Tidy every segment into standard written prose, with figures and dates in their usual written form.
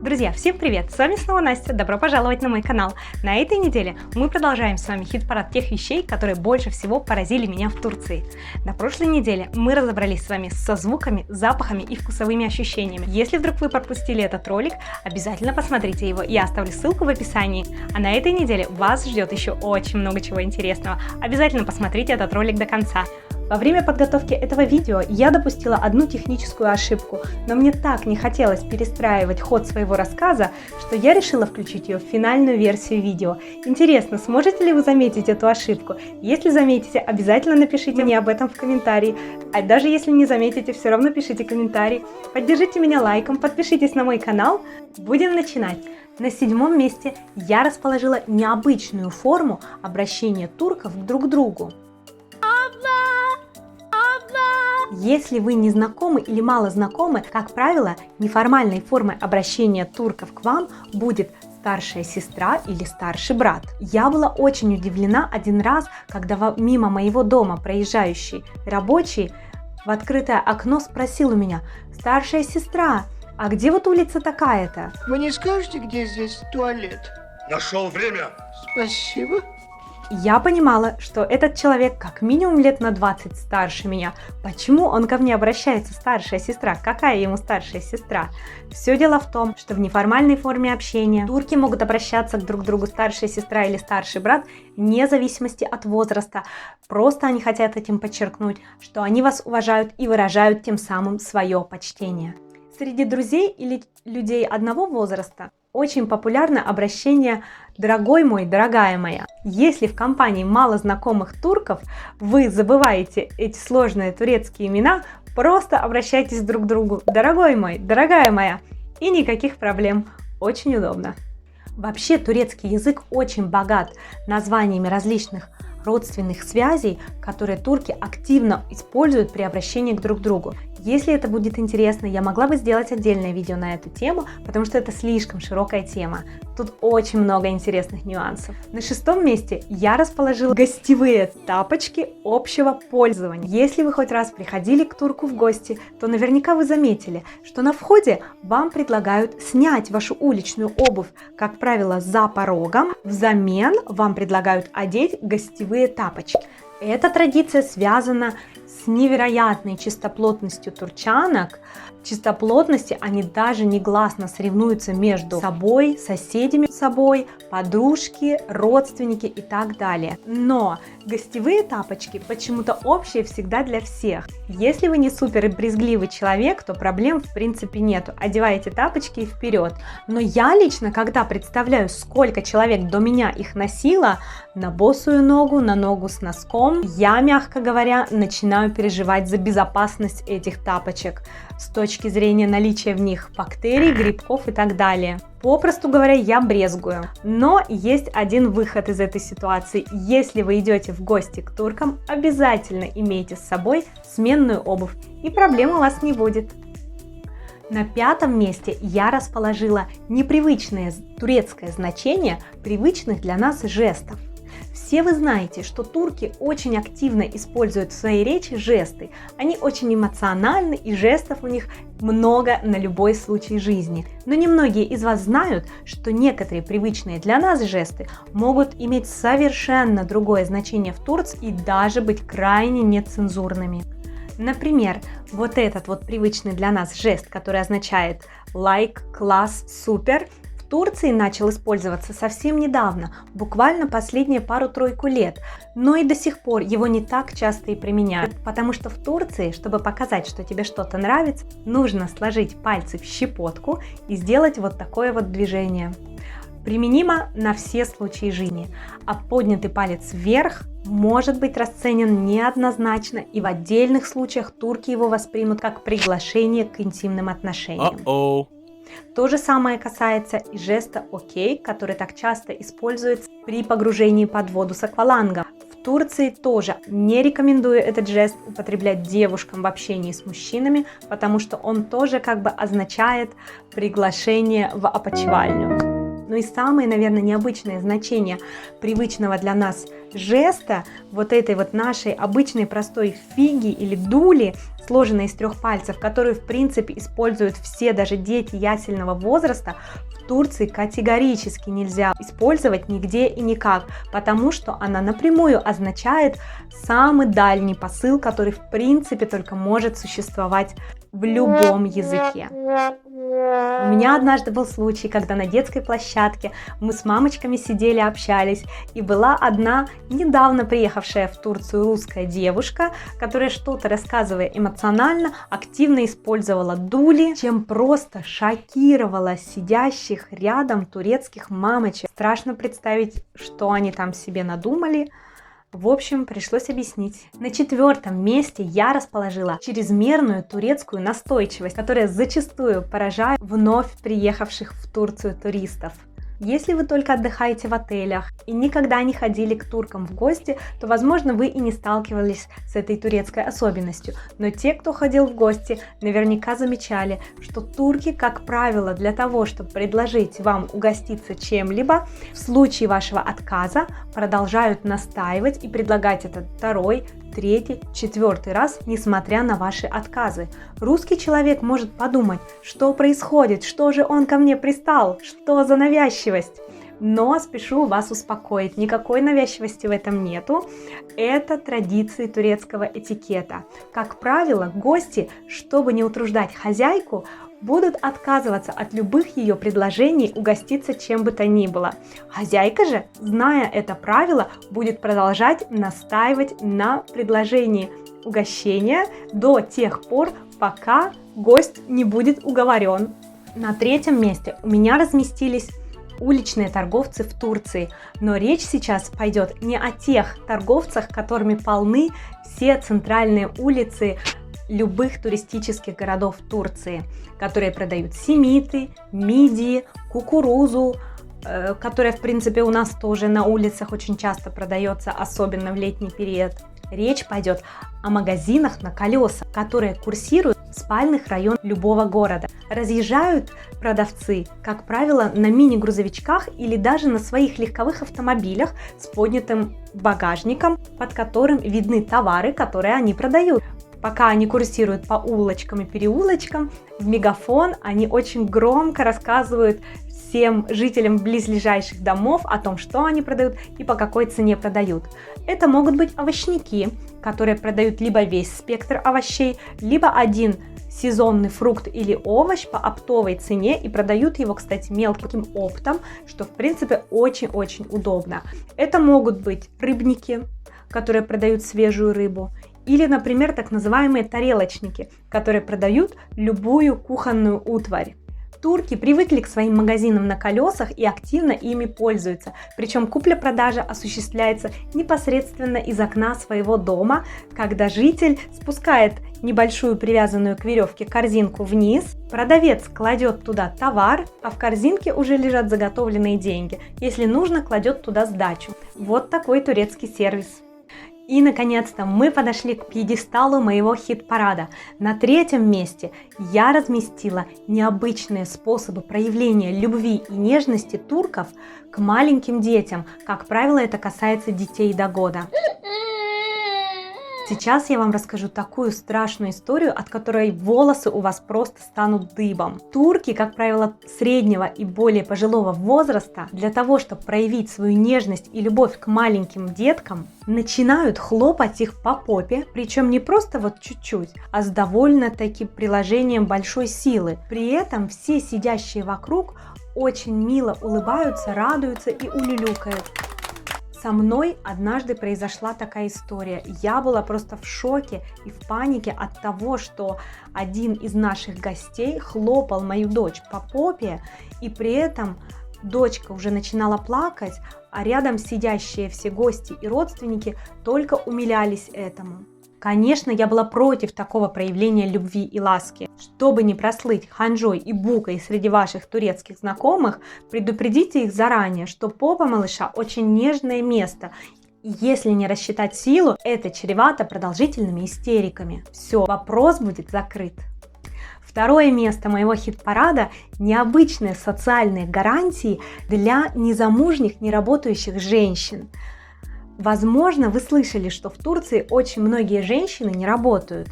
Друзья, всем привет! С вами снова Настя, добро пожаловать на мой канал. На этой неделе мы продолжаем с вами хит-парад тех вещей, которые больше всего поразили меня в Турции. На прошлой неделе мы разобрались с вами со звуками, запахами и вкусовыми ощущениями. Если вдруг вы пропустили этот ролик, обязательно посмотрите его, я оставлю ссылку в описании. А на этой неделе вас ждет еще очень много чего интересного. Обязательно посмотрите этот ролик до конца. Во время подготовки этого видео я допустила одну техническую ошибку, но мне так не хотелось перестраивать ход своего рассказа, что я решила включить ее в финальную версию видео. Интересно, сможете ли вы заметить эту ошибку? Если заметите, обязательно напишите мне об этом в комментарии. А даже если не заметите, все равно пишите комментарий. Поддержите меня лайком, подпишитесь на мой канал. Будем начинать. На 7-м месте я расположила необычную форму обращения турков друг к другу. Если вы не знакомы или мало знакомы, как правило, неформальной формой обращения турков к вам будет старшая сестра или старший брат. Я была очень удивлена один раз, когда мимо моего дома проезжающий рабочий в открытое окно спросил у меня: «Старшая сестра, а где вот улица такая-то?» Вы не скажете, где здесь туалет? Нашел время. Спасибо. Я понимала, что этот человек как минимум лет на 20 старше меня. Почему он ко мне обращается, старшая сестра? Какая ему старшая сестра? Все дело в том, что в неформальной форме общения турки могут обращаться друг к другу старшая сестра или старший брат вне зависимости от возраста. Просто они хотят этим подчеркнуть, что они вас уважают и выражают тем самым свое почтение. Среди друзей или людей одного возраста очень популярно обращение «дорогой мой», «дорогая моя». Если в компании мало знакомых турков, вы забываете эти сложные турецкие имена, просто обращайтесь друг к другу «дорогой мой», «дорогая моя» и никаких проблем. Очень удобно. Вообще турецкий язык очень богат названиями различных родственных связей, которые турки активно используют при обращении друг к другу. Если это будет интересно, я могла бы сделать отдельное видео на эту тему, потому что это слишком широкая тема. Тут очень много интересных нюансов. На 6-м месте я расположила гостевые тапочки общего пользования. Если вы хоть раз приходили к турку в гости, то наверняка вы заметили, что на входе вам предлагают снять вашу уличную обувь, как правило, за порогом. Взамен вам предлагают одеть гостевые тапочки. Эта традиция связана с невероятной чистоплотностью турчанок. В чистоплотности они даже негласно соревнуются между собой, соседями собой, подружки, родственники и так далее. Но гостевые тапочки почему-то общие всегда для всех. Если вы не супер брезгливый человек, то проблем в принципе нету. Одеваете тапочки и вперед. Но я лично, когда представляю, сколько человек до меня их носило, на босую ногу, на ногу с носком, я, мягко говоря, начинаю переживать за безопасность этих тапочек с точки зрения наличия в них бактерий, грибков и так далее. Попросту говоря, я брезгую. Но есть один выход из этой ситуации. Если вы идете в гости к туркам, обязательно имейте с собой сменную обувь, и проблем у вас не будет. На 5-м месте я расположила непривычное турецкое значение привычных для нас жестов. Все вы знаете, что турки очень активно используют в своей речи жесты. Они очень эмоциональны, и жестов у них много на любой случай жизни. Но немногие из вас знают, что некоторые привычные для нас жесты могут иметь совершенно другое значение в Турции и даже быть крайне нецензурными. Например, вот этот вот привычный для нас жест, который означает «лайк», «класс», «супер», в Турции начал использоваться совсем недавно, буквально последние пару-тройку лет, но и до сих пор его не так часто и применяют, потому что в Турции, чтобы показать, что тебе что-то нравится, нужно сложить пальцы в щепотку и сделать вот такое вот движение. Применимо на все случаи жизни, а поднятый палец вверх может быть расценен неоднозначно, и в отдельных случаях турки его воспримут как приглашение к интимным отношениям. То же самое касается и жеста «Окей», который так часто используется при погружении под воду с аквалангом. В Турции тоже не рекомендую этот жест употреблять девушкам в общении с мужчинами, потому что он тоже как бы означает приглашение в опочивальню. Ну и самое, наверное, необычное значение привычного для нас жеста, вот этой вот нашей обычной простой фиги или дули, сложенной из 3 пальцев, которую, в принципе, используют все, даже дети ясельного возраста, в Турции категорически нельзя использовать нигде и никак, потому что она напрямую означает самый дальний посыл, который, в принципе, только может существовать в любом языке. У меня однажды был случай, когда на детской площадке мы с мамочками сидели, общались, и была одна недавно приехавшая в Турцию русская девушка, которая, что-то рассказывая эмоционально, активно использовала дули, чем просто шокировала сидящих рядом турецких мамочек. Страшно представить, что они там себе надумали. В общем, пришлось объяснить. На 4-м месте я расположила чрезмерную турецкую настойчивость, которая зачастую поражает вновь приехавших в Турцию туристов. Если вы только отдыхаете в отелях и никогда не ходили к туркам в гости, то, возможно, вы и не сталкивались с этой турецкой особенностью. Но те, кто ходил в гости, наверняка замечали, что турки, как правило, для того, чтобы предложить вам угоститься чем-либо, в случае вашего отказа продолжают настаивать и предлагать это 2-й, 3-й, 4-й раз, несмотря на ваши отказы. Русский человек может подумать, что происходит, что же он ко мне пристал, что за навязчивость. Но спешу вас успокоить, никакой навязчивости в этом нету. Это традиции турецкого этикета. Как правило, гости, чтобы не утруждать хозяйку, будут отказываться от любых ее предложений угоститься чем бы то ни было. Хозяйка же, зная это правило, будет продолжать настаивать на предложении угощения до тех пор, пока гость не будет уговорен. На 3-м месте у меня разместились уличные торговцы в Турции, но речь сейчас пойдет не о тех торговцах, которыми полны все центральные улицы любых туристических городов Турции, которые продают семиты, мидии, кукурузу, которая, в принципе, у нас тоже на улицах очень часто продается, особенно в летний период. Речь пойдет о магазинах на колесах, которые курсируют в спальных районах любого города. Разъезжают продавцы, как правило, на мини-грузовичках или даже на своих легковых автомобилях с поднятым багажником, под которым видны товары, которые они продают. Пока они курсируют по улочкам и переулочкам, в мегафон они очень громко рассказывают всем жителям близлежащих домов о том, что они продают и по какой цене продают. Это могут быть овощники, которые продают либо весь спектр овощей, либо один сезонный фрукт или овощ по оптовой цене и продают его, кстати, мелким оптом, что в принципе очень-очень удобно. Это могут быть рыбники, которые продают свежую рыбу, или, например, так называемые тарелочники, которые продают любую кухонную утварь. Турки привыкли к своим магазинам на колесах и активно ими пользуются. Причем купля-продажа осуществляется непосредственно из окна своего дома, когда житель спускает небольшую привязанную к веревке корзинку вниз, продавец кладет туда товар, а в корзинке уже лежат заготовленные деньги. Если нужно, кладет туда сдачу. Вот такой турецкий сервис. И, наконец-то, мы подошли к пьедесталу моего хит-парада. На 3-м месте я разместила необычные способы проявления любви и нежности турков к маленьким детям. Как правило, это касается детей до года. Сейчас я вам расскажу такую страшную историю, от которой волосы у вас просто станут дыбом. Турки, как правило, среднего и более пожилого возраста, для того, чтобы проявить свою нежность и любовь к маленьким деткам, начинают хлопать их по попе, причем не просто вот чуть-чуть, а с довольно-таки приложением большой силы. При этом все сидящие вокруг очень мило улыбаются, радуются и улюлюкают. Со мной однажды произошла такая история. Я была просто в шоке и в панике от того, что один из наших гостей хлопал мою дочь по попе, и при этом дочка уже начинала плакать, а рядом сидящие все гости и родственники только умилялись этому. Конечно, я была против такого проявления любви и ласки. Чтобы не прослыть ханжой и букой среди ваших турецких знакомых, предупредите их заранее, что попа малыша очень нежное место. И если не рассчитать силу, это чревато продолжительными истериками. Все, вопрос будет закрыт. Второе место моего хит-парада – необычные социальные гарантии для незамужних, неработающих женщин. Возможно, вы слышали, что в Турции очень многие женщины не работают.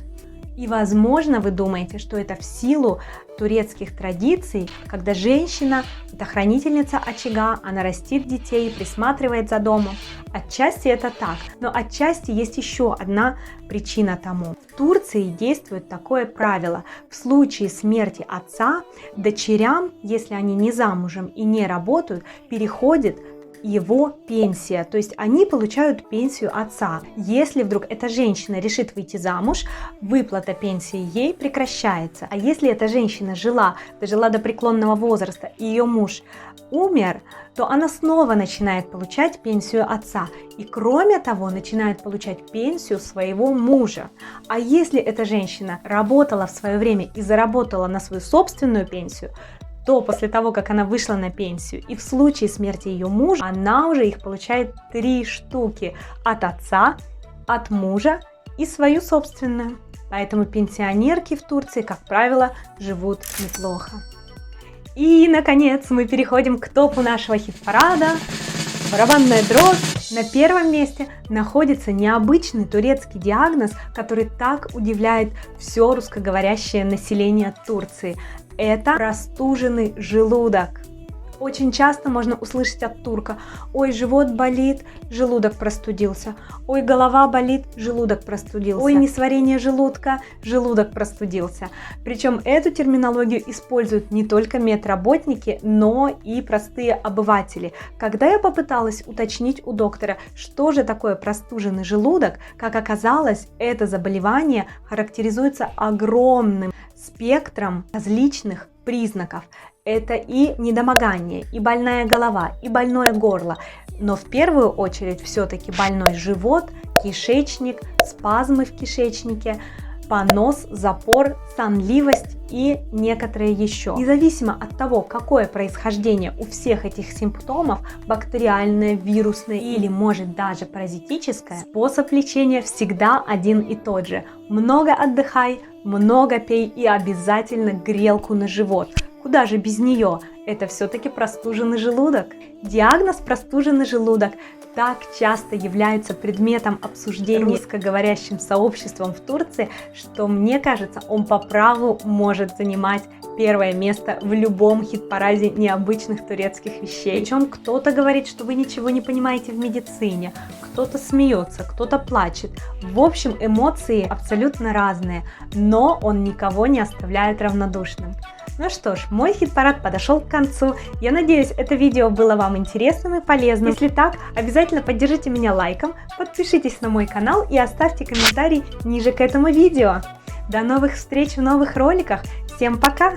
И, возможно, вы думаете, что это в силу турецких традиций, когда женщина – это хранительница очага, она растит детей, присматривает за домом. Отчасти это так, но отчасти есть еще одна причина тому. В Турции действует такое правило. В случае смерти отца, дочерям, если они не замужем и не работают, переходит его пенсия, то есть они получают пенсию отца. Если вдруг эта женщина решит выйти замуж, выплата пенсии ей прекращается. А если эта женщина дожила до преклонного возраста и ее муж умер, то она снова начинает получать пенсию отца. И кроме того, начинает получать пенсию своего мужа. А если эта женщина работала в свое время и заработала на свою собственную пенсию, то после того, как она вышла на пенсию, и в случае смерти ее мужа, она уже их получает 3 штуки от отца, от мужа и свою собственную. Поэтому пенсионерки в Турции, как правило, живут неплохо. И, наконец, мы переходим к топу нашего хит-парада. Барабанная дробь. На первом месте находится необычный турецкий диагноз, который так удивляет все русскоговорящее население Турции. Это простуженный желудок. Очень часто можно услышать от турка: ой, живот болит, желудок простудился. Ой, голова болит, желудок простудился. Ой, несварение желудка, желудок простудился. Причем эту терминологию используют не только медработники, но и простые обыватели. Когда я попыталась уточнить у доктора, что же такое простуженный желудок, как оказалось, это заболевание характеризуется огромным спектром различных признаков. Это и недомогание, и больная голова, и больное горло. Но в первую очередь все-таки больной живот, кишечник, спазмы в кишечнике, понос, запор, сонливость и некоторые еще. Независимо от того, какое происхождение у всех этих симптомов, бактериальное, вирусное или, может, даже паразитическое, способ лечения всегда один и тот же. Много отдыхай, много пей и обязательно грелку на живот. Куда же без нее? Это все-таки простуженный желудок. Диагноз простуженный желудок так часто является предметом обсуждения русскоговорящим сообществом в Турции, что мне кажется, он по праву может занимать первое место в любом хит-параде необычных турецких вещей. Причем кто-то говорит, что вы ничего не понимаете в медицине, кто-то смеется, кто-то плачет. В общем, эмоции абсолютно разные, но он никого не оставляет равнодушным. Ну что ж, мой хит-парад подошел к концу. Я надеюсь, это видео было вам интересным и полезным. Если так, обязательно поддержите меня лайком, подпишитесь на мой канал и оставьте комментарий ниже к этому видео. До новых встреч в новых роликах. Всем пока!